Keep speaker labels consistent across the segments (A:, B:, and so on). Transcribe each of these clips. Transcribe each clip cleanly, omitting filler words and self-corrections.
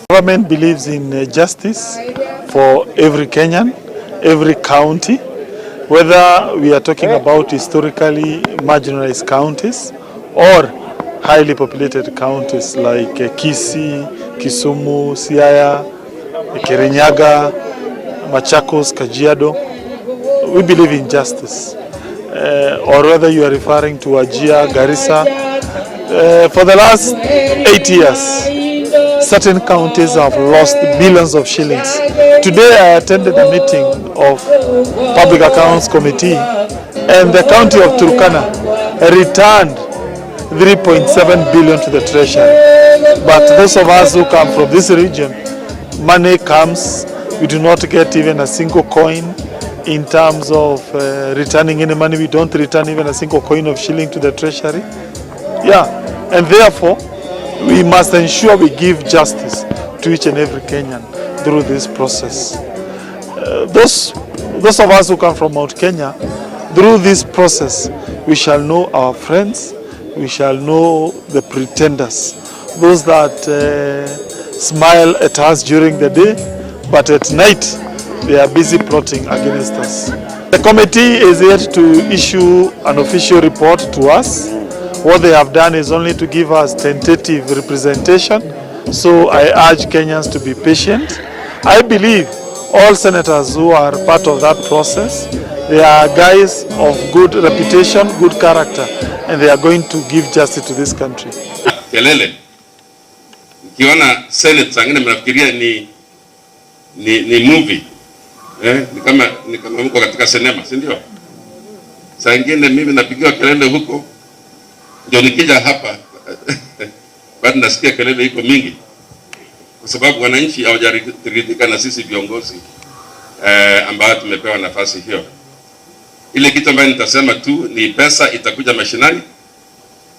A: Government believes in justice for every Kenyan, every county, whether we are talking about historically marginalized counties or highly populated counties like Kisii, Kisumu, Siaya, Kirinyaga, Machakos, Kajiado. We believe in justice. Or whether you are referring to Wajir, Garissa. For the last 8 years, certain counties have lost billions of shillings. Today I attended a meeting of Public Accounts Committee, and the county of Turkana returned 3.7 billion to the treasury. But those of us who come from this region, money comes, we do not get even a single coin in terms of returning any money. We don't return even a single coin of shilling to the treasury. Yeah, and therefore, we must ensure we give justice to each and every Kenyan through this process. Those of us who come from Mount Kenya, through this process, we shall know our friends, we shall know the pretenders, those that smile at us during the day, but at night they are busy plotting against us. The committee is yet to issue an official report to us. What they have done is only to give us tentative representation, so I urge Kenyans to be patient. I believe all senators who are part of that process, they are guys of good reputation, good character, and they are going to give justice to this country.
B: Kelele. Ukiona Senate sangine mnafikiria ni movie. Ni kama mko katika sinema, si ndio? Saa nyingine mimi napigiwa kelele huko, ndio nikija hapa bado nasikia kelele iko mingi, kwa sababu wananchi hawajaridhika na sisi viongozi ambao tumepewa nafasi hiyo. Ile kitu ambayo nitasema tu ni pesa itakuja mashinani,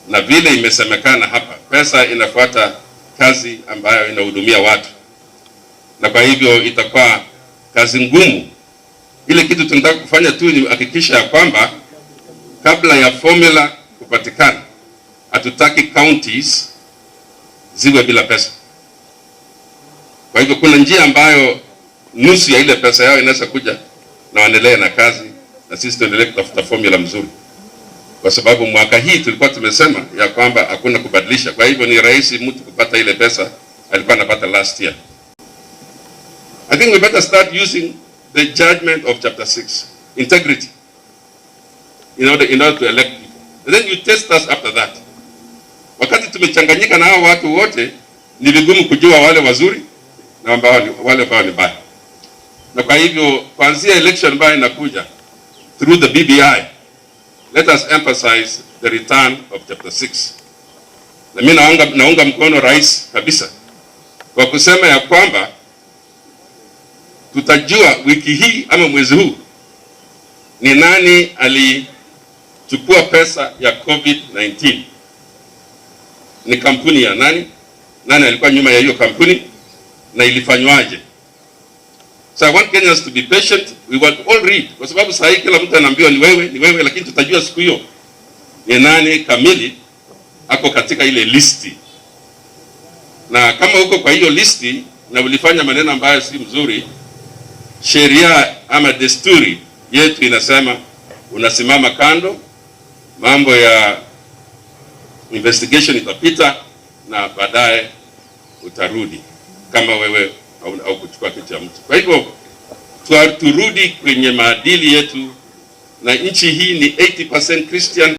B: na vile imesemekana hapa, pesa inafuata kazi ambayo inahudumia watu, na kwa hivyo itakuwa kazi ngumu. Ile kitu tunataka kufanya tu ni hakikisha ya kwamba kabla ya formula kupatikana, hatutaki counties ziwe bila pesa. Kwa hivyo kuna njia ambayo nusu ya ile pesa yao inaweza kuja na waendelee na kazi, na sisi tuendelee kutafuta formula mzuri, kwa sababu mwaka hii tulikuwa tumesema ya kwamba hakuna kubadilisha. Kwa hivyo ni rahisi mtu kupata ile pesa alikuwa anapata last year. I think we better start using the judgment of chapter 6, integrity, in order to elect people. And then you test us after that. Wakati tumechanganyika na hao watu wote, ni vigumu kujua wale wazuri na wale ambao ni baya. Na kwa hivyo kuanzia election ambayo inakuja through the BBI, let us emphasize the return of chapter 6. Na mimi naunga mkono rais kabisa kwa kusema ya kwamba tutajua wiki hii ama mwezi huu ni nani alichukua pesa ya COVID-19. Ni kampuni ya nani alikuwa nyuma ya hiyo kampuni, na ilifanywaje. So I want Kenyans to be patient. We will all read, kwa sababu saa hii kila mtu anaambiwa ni wewe, lakini tutajua siku hiyo ni nani kamili ako katika ile listi. Na kama uko kwa hiyo listi na ulifanya maneno ambayo si mzuri, sheria ama desturi yetu inasema unasimama kando, mambo ya investigation itapita, na baadaye utarudi kama wewe au kuchukua kitu cha mtu. Kwa hivyo turudi kwenye maadili yetu, na nchi hii ni 80% Christian.